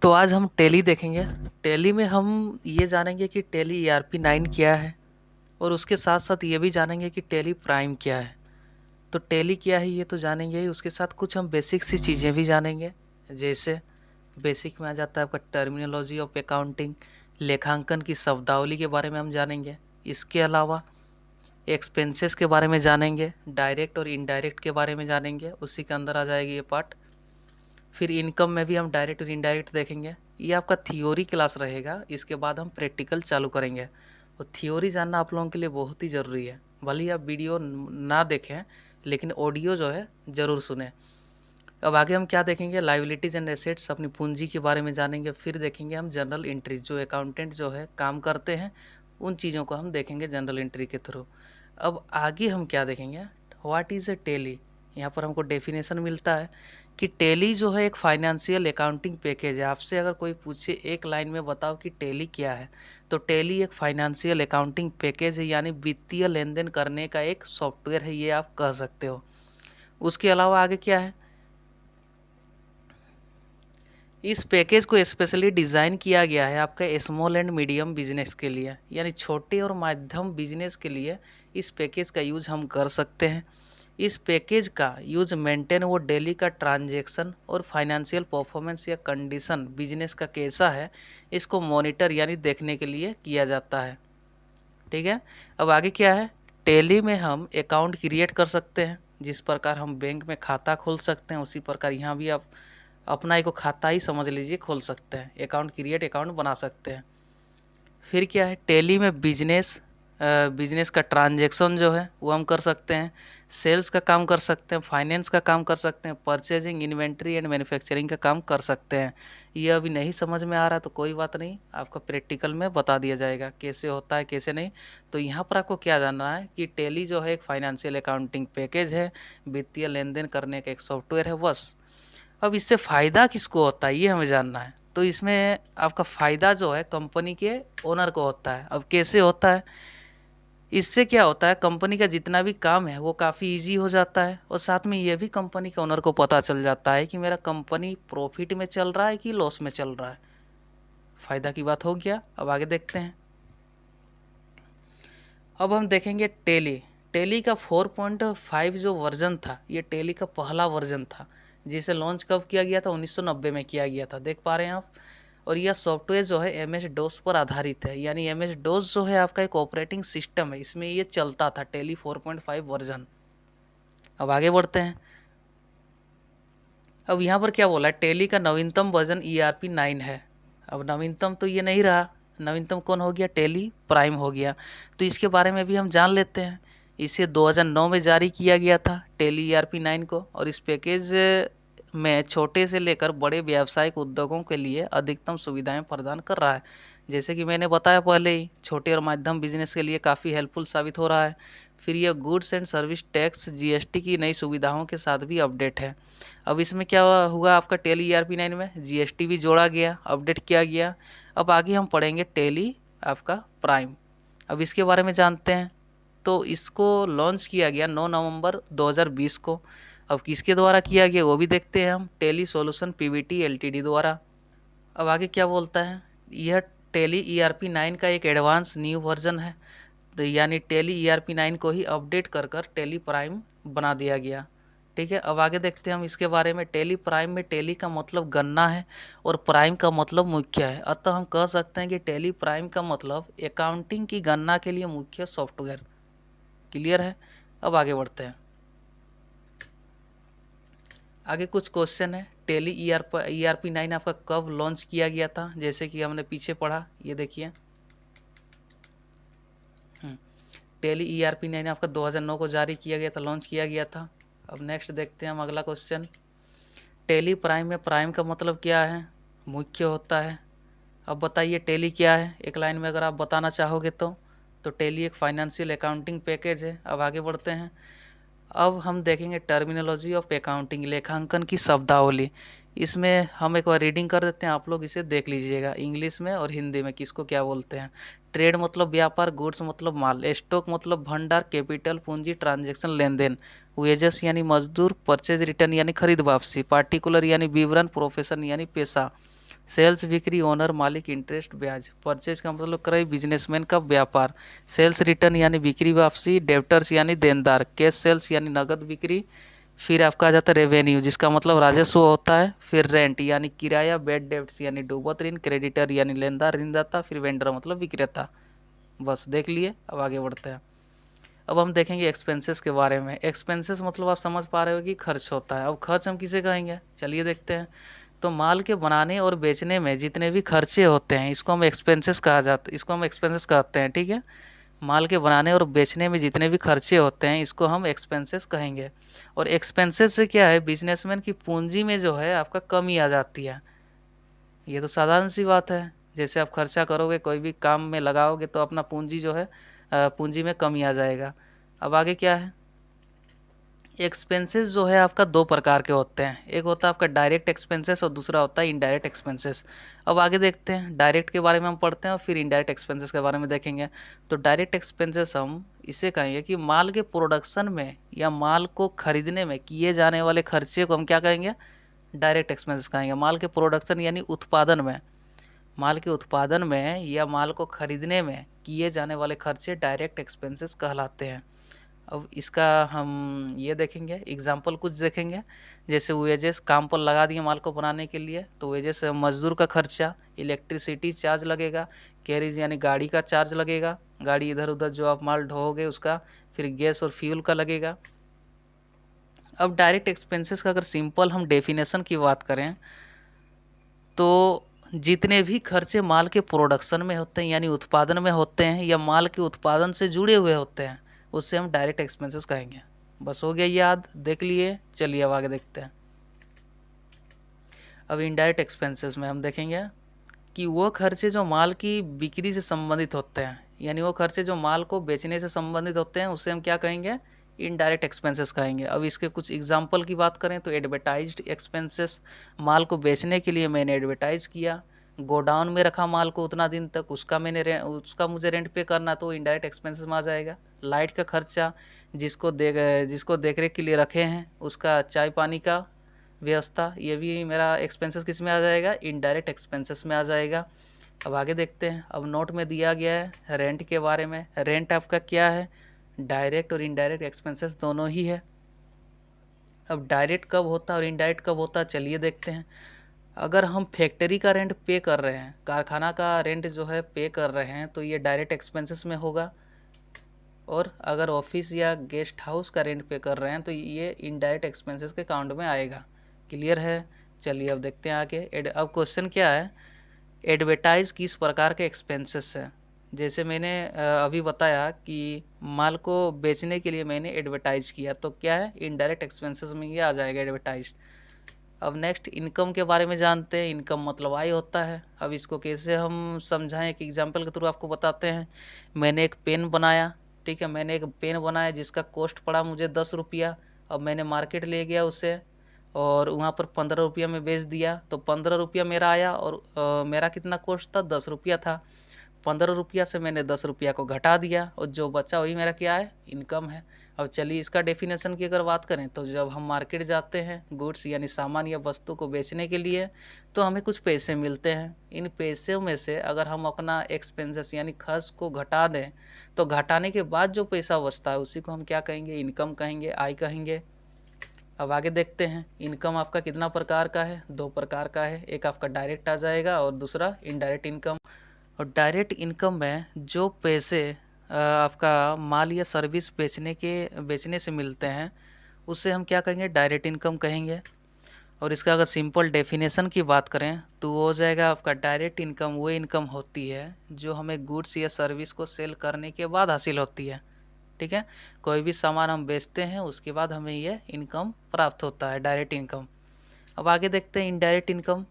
तो आज हम टैली देखेंगे। टैली में हम ये जानेंगे कि टैली ERP9 क्या है और उसके साथ साथ ये भी जानेंगे कि टैली प्राइम क्या है। तो टैली क्या है ये तो जानेंगे ही, उसके साथ कुछ हम बेसिक सी चीज़ें भी जानेंगे। जैसे बेसिक में आ जाता है आपका टर्मिनोलॉजी ऑफ अकाउंटिंग, लेखांकन की शब्दावली के बारे में हम जानेंगे। इसके अलावा एक्सपेंसेस के बारे में जानेंगे, डायरेक्ट और इनडायरेक्ट के बारे में जानेंगे, उसी के अंदर आ जाएगी ये पार्ट। फिर इनकम में भी हम डायरेक्ट और इनडायरेक्ट देखेंगे। ये आपका थियोरी क्लास रहेगा, इसके बाद हम प्रैक्टिकल चालू करेंगे। और थियोरी जानना आप लोगों के लिए बहुत ही ज़रूरी है। भले ही आप वीडियो ना देखें लेकिन ऑडियो जो है ज़रूर सुने। अब आगे हम क्या देखेंगे, लाइबिलिटीज़ एंड एसेट्स, अपनी पूंजी के बारे में जानेंगे। फिर देखेंगे हम जनरल एंट्रीज, जो अकाउंटेंट जो है काम करते हैं उन चीज़ों को हम देखेंगे जनरल एंट्री के थ्रू। अब आगे हम क्या देखेंगे, व्हाट इज़ ए टैली। यहाँ पर हमको डेफिनेशन मिलता है कि टैली जो है एक फाइनेंशियल अकाउंटिंग पैकेज है। आपसे अगर कोई पूछे एक लाइन में बताओ कि टैली क्या है, तो टैली एक फाइनेंशियल अकाउंटिंग पैकेज है, यानी वित्तीय लेन देन करने का एक सॉफ्टवेयर है, ये आप कह सकते हो। उसके अलावा आगे क्या है, इस पैकेज को स्पेशली डिज़ाइन किया गया है आपका स्मॉल एंड मीडियम बिजनेस के लिए, यानी छोटे और मध्यम बिजनेस के लिए इस पैकेज का यूज़ हम कर सकते हैं। इस पैकेज का यूज मेंटेन वो डेली का ट्रांजैक्शन और फाइनेंशियल परफॉर्मेंस या कंडीशन बिजनेस का कैसा है, इसको मॉनिटर यानी देखने के लिए किया जाता है। ठीक है। अब आगे क्या है, टैली में हम अकाउंट क्रिएट कर सकते हैं। जिस प्रकार हम बैंक में खाता खोल सकते हैं उसी प्रकार यहाँ भी आप अपना एक खाता ही समझ लीजिए खोल सकते हैं, अकाउंट क्रिएट अकाउंट बना सकते हैं। फिर क्या है, टैली में बिजनेस का ट्रांजैक्शन जो है वो हम कर सकते हैं, सेल्स का काम कर सकते हैं, फाइनेंस का काम कर सकते हैं, परचेजिंग, इन्वेंट्री एंड मैन्युफैक्चरिंग का काम कर सकते हैं। ये अभी नहीं समझ में आ रहा तो कोई बात नहीं, आपका प्रैक्टिकल में बता दिया जाएगा कैसे होता है कैसे नहीं। तो यहाँ पर आपको क्या जानना है कि टैली जो है एक फाइनेंशियल अकाउंटिंग पैकेज है, वित्तीय लेन देन करने का एक सॉफ्टवेयर है, बस। अब इससे फ़ायदा किसको होता है ये हमें जानना है। तो इसमें आपका फ़ायदा जो है कंपनी के ओनर को होता है। अब कैसे होता है, इससे क्या होता है, कंपनी का जितना भी काम है वो काफ़ी इजी हो जाता है, और साथ में ये भी कंपनी के ओनर को पता चल जाता है कि मेरा कंपनी प्रॉफिट में चल रहा है कि लॉस में चल रहा है। फ़ायदा की बात हो गया। अब आगे देखते हैं। अब हम देखेंगे टैली। टैली का 4.5 जो वर्जन था, ये टैली का पहला वर्जन था, जिसे लॉन्च कब किया गया था, 1990 में किया गया था, देख पा रहे हैं आप। और यह सॉफ्टवेयर जो है MS-DOS पर आधारित है, यानी MS-DOS जो है आपका एक ऑपरेटिंग सिस्टम है, इसमें ये चलता था टैली 4.5 वर्जन। अब आगे बढ़ते हैं। अब यहाँ पर क्या बोला है, टैली का नवीनतम वर्जन ERP9 है। अब नवीनतम तो ये नहीं रहा, नवीनतम कौन हो गया, टैली प्राइम हो गया। तो इसके बारे में भी हम जान लेते हैं। इसे 2009 में जारी किया गया था टैली ERP9 को, और इस पैकेज में छोटे से लेकर बड़े व्यावसायिक उद्योगों के लिए अधिकतम सुविधाएं प्रदान कर रहा है। जैसे कि मैंने बताया पहले ही, छोटे और मध्यम बिजनेस के लिए काफ़ी हेल्पफुल साबित हो रहा है। फिर यह goods and service tax GST की नई सुविधाओं के साथ भी अपडेट है। अब इसमें क्या हुआ आपका टैली ERP9 में GST भी जोड़ा गया, अपडेट किया गया। अब आगे हम पढ़ेंगे टैली आपका प्राइम। अब इसके बारे में जानते हैं। तो इसको लॉन्च किया गया 9 नवंबर 2020 को। अब किसके द्वारा किया गया वो भी देखते हैं हम, टैली सॉल्यूशन PVT LTD द्वारा। अब आगे क्या बोलता है, यह टैली ERP9 का एक एडवांस न्यू वर्जन है, तो यानी टैली ERP9 को ही अपडेट कर कर टैली प्राइम बना दिया गया। ठीक है। अब आगे देखते हैं हम इसके बारे में। टैली प्राइम में टैली का मतलब गणना है और प्राइम का मतलब मुख्य है, अतः हम कह सकते हैं कि टैली प्राइम का मतलब अकाउंटिंग की गणना के लिए मुख्य सॉफ्टवेयर। क्लियर है। अब आगे बढ़ते हैं। आगे कुछ क्वेश्चन है। टैली ERP9 आपका कब लॉन्च किया गया था, जैसे कि हमने पीछे पढ़ा, ये देखिए। टैली ERP9 आपका 2009 को जारी किया गया था, लॉन्च किया गया था। अब नेक्स्ट देखते हैं हम अगला क्वेश्चन। टैली प्राइम में प्राइम का मतलब क्या है, मुख्य होता है। अब बताइए टैली क्या है, एक लाइन में अगर आप बताना चाहोगे तो टैली एक फाइनेंशियल अकाउंटिंग पैकेज है। अब आगे बढ़ते हैं। अब हम देखेंगे टर्मिनोलॉजी ऑफ अकाउंटिंग, लेखांकन की शब्दावली। इसमें हम एक बार रीडिंग कर देते हैं, आप लोग इसे देख लीजिएगा इंग्लिश में और हिंदी में किसको क्या बोलते हैं। ट्रेड मतलब व्यापार, गुड्स मतलब माल, स्टॉक मतलब भंडार, कैपिटल पूंजी, ट्रांजैक्शन लेन देन, वेजेस यानी मजदूर, परचेज रिटर्न यानी खरीद वापसी, पार्टिकुलर यानी विवरण, प्रोफेशन यानी पेशा, सेल्स बिक्री, ओनर मालिक, इंटरेस्ट ब्याज। परचेज का मतलब क्रय, बिजनेसमैन का व्यापार। सेल्स रिटर्न यानी बिक्री वापसी। डेब्टर्स यानी देनदार। कैश सेल्स यानी नगद बिक्री। फिर आपका आ जाता है रेवेन्यू जिसका मतलब राजस्व होता है। फिर रेंट यानी किराया। बैड डेब्ट्स यानी डूबत ऋण। क्रेडिटर यानी लेनदार ऋणदाता। फिर वेंडर मतलब विक्रेता। बस देख लिए, अब आगे बढ़ते हैं। अब हम देखेंगे एक्सपेंसेस के बारे में। एक्सपेंसेस मतलब आप समझ पा रहे हो कि खर्च होता है। अब खर्च हम किसे कहेंगे, चलिए देखते हैं। तो माल के बनाने और बेचने में जितने भी खर्चे होते हैं इसको हम एक्सपेंसेस कहते हैं, ठीक है। माल के बनाने और बेचने में जितने भी खर्चे होते हैं इसको हम एक्सपेंसेस कहेंगे। और एक्सपेंसेस से क्या है, बिजनेसमैन की पूंजी में जो है आपका कमी आ जाती है। ये तो साधारण सी बात है। जैसे आप खर्चा करोगे, कोई भी काम में लगाओगे तो अपना पूंजी जो है पूंजी में कमी आ जाएगा। अब आगे क्या है, एक्सपेंसेस जो है आपका दो प्रकार के होते हैं। एक होता है आपका डायरेक्ट एक्सपेंसेस और दूसरा होता है इनडायरेक्ट एक्सपेंसेस। अब आगे देखते हैं, डायरेक्ट के बारे में हम पढ़ते हैं और फिर इनडायरेक्ट एक्सपेंसेस के बारे में देखेंगे। तो डायरेक्ट एक्सपेंसेस हम इसे कहेंगे कि माल के प्रोडक्शन में या माल को खरीदने में किए जाने वाले खर्चे को हम क्या कहेंगे, डायरेक्ट एक्सपेंसेस कहेंगे। माल के प्रोडक्शन यानी उत्पादन में, माल के उत्पादन में या माल को खरीदने में किए जाने वाले खर्चे डायरेक्ट एक्सपेंसेस कहलाते हैं। अब इसका हम ये देखेंगे, एग्जाम्पल कुछ देखेंगे। जैसे वेजेस, काम पर लगा दिए माल को बनाने के लिए, तो वेजेस मजदूर का खर्चा। इलेक्ट्रिसिटी चार्ज लगेगा। कैरिज यानी गाड़ी का चार्ज लगेगा, गाड़ी इधर उधर जो आप माल ढोओगे उसका। फिर गैस और फ्यूल का लगेगा। अब डायरेक्ट एक्सपेंसेस का अगर सिंपल हम डेफिनेशन की बात करें तो जितने भी खर्चे माल के प्रोडक्शन में होते हैं यानी उत्पादन में होते हैं या माल के उत्पादन से जुड़े हुए होते हैं उससे हम डायरेक्ट एक्सपेंसेस कहेंगे। बस हो गया याद, देख लिए, चलिए अब आगे देखते हैं। अब इनडायरेक्ट एक्सपेंसेस में हम देखेंगे कि वो खर्चे जो माल की बिक्री से संबंधित होते हैं यानी वो खर्चे जो माल को बेचने से संबंधित होते हैं उससे हम क्या कहेंगे, इनडायरेक्ट एक्सपेंसेस कहेंगे। अब इसके कुछ एग्जांपल की बात करें तो एडवर्टाइज्ड एक्सपेंसेस, माल को बेचने के लिए मैंने एडवर्टाइज किया। गोडाउन में रखा माल को उतना दिन तक, उसका मुझे रेंट पे करना, तो इनडायरेक्ट एक्सपेंसेस में आ जाएगा। लाइट का खर्चा, जिसको देख रेख के लिए रखे हैं उसका चाय पानी का व्यवस्था, ये भी मेरा एक्सपेंसेस किस में आ जाएगा, इनडायरेक्ट एक्सपेंसेस में आ जाएगा। अब आगे देखते हैं। अब नोट में दिया गया है रेंट के बारे में। रेंट आपका क्या है, डायरेक्ट और इनडायरेक्ट एक्सपेंसेस दोनों ही है। अब डायरेक्ट कब होता है और इनडायरेक्ट कब होता है, चलिए देखते हैं। अगर हम फैक्ट्री का रेंट पे कर रहे हैं, कारखाना का रेंट जो है पे कर रहे हैं, तो ये डायरेक्ट एक्सपेंसेस में होगा। और अगर ऑफिस या गेस्ट हाउस का रेंट पे कर रहे हैं तो ये इनडायरेक्ट एक्सपेंसेस के काउंट में आएगा। क्लियर है, चलिए अब देखते हैं आगे। अब क्वेश्चन क्या है, एडवर्टाइज किस प्रकार के एक्सपेंसेस है। जैसे मैंने अभी बताया कि माल को बेचने के लिए मैंने एडवर्टाइज किया, तो क्या है, इनडायरेक्ट एक्सपेंसेस में ये आ जाएगा एडवर्टाइज। अब नेक्स्ट इनकम के बारे में जानते हैं। इनकम मतलब आय होता है। अब इसको कैसे हम समझाएं, एक एग्जांपल के थ्रू आपको बताते हैं। मैंने एक पेन बनाया, ठीक है, मैंने एक पेन बनाया जिसका कॉस्ट पड़ा मुझे 10 रुपया। अब मैंने मार्केट ले गया उसे और वहाँ पर 15 रुपया में बेच दिया, तो 15 रुपया मेरा आया और मेरा कितना कॉस्ट था, 10 रुपया था। 15 रुपया से मैंने 10 रुपया को घटा दिया और जो बचा वही मेरा क्या है, इनकम है। अब चलिए इसका डेफिनेशन की अगर बात करें तो जब हम मार्केट जाते हैं गुड्स यानी सामान या वस्तु को बेचने के लिए, तो हमें कुछ पैसे मिलते हैं। इन पैसों में से अगर हम अपना एक्सपेंसेस यानी खर्च को घटा दें तो घटाने के बाद जो पैसा बचता है उसी को हम क्या कहेंगे, इनकम कहेंगे, आय कहेंगे। अब आगे देखते हैं। इनकम आपका कितना प्रकार का है, दो प्रकार का है। एक आपका डायरेक्ट आ जाएगा और दूसरा इनडायरेक्ट इनकम। और डायरेक्ट इनकम में जो पैसे आपका माल या सर्विस बेचने से मिलते हैं उससे हम क्या कहेंगे, डायरेक्ट इनकम कहेंगे। और इसका अगर सिंपल डेफिनेशन की बात करें तो वो हो जाएगा आपका डायरेक्ट इनकम वो इनकम होती है जो हमें गुड्स या सर्विस को सेल करने के बाद हासिल होती है। ठीक है, कोई भी सामान हम बेचते हैं उसके बाद हमें ये इनकम प्राप्त होता है, डायरेक्ट इनकम। अब आगे देखते हैं इनडायरेक्ट इनकम।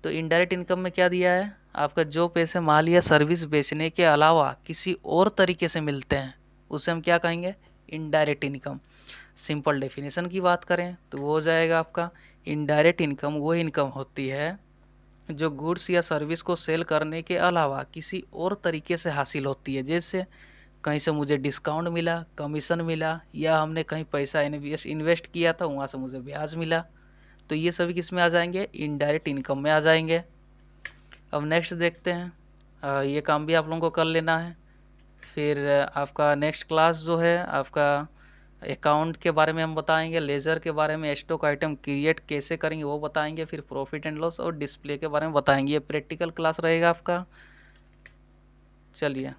तो इनडायरेक्ट इनकम में क्या दिया है, आपका जो पैसे माल या सर्विस बेचने के अलावा किसी और तरीके से मिलते हैं उसे हम क्या कहेंगे, इनडायरेक्ट इनकम। सिंपल डेफिनेशन की बात करें तो वो हो जाएगा आपका इनडायरेक्ट इनकम वो इनकम होती है जो गुड्स या सर्विस को सेल करने के अलावा किसी और तरीके से हासिल होती है। जैसे कहीं से मुझे डिस्काउंट मिला, कमीशन मिला, या हमने कहीं पैसा इन्वेस्ट किया था वहाँ से मुझे ब्याज मिला, तो ये सभी किस में आ जाएंगे, इनडायरेक्ट इनकम में आ जाएंगे। अब नेक्स्ट देखते हैं, ये काम भी आप लोगों को कर लेना है। फिर आपका नेक्स्ट क्लास जो है आपका अकाउंट के बारे में हम बताएंगे, लेजर के बारे में, स्टॉक आइटम क्रिएट कैसे करेंगे वो बताएंगे, फिर प्रॉफिट एंड लॉस और डिस्प्ले के बारे में बताएंगे। ये प्रैक्टिकल क्लास रहेगा आपका। चलिए,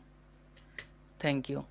थैंक यू।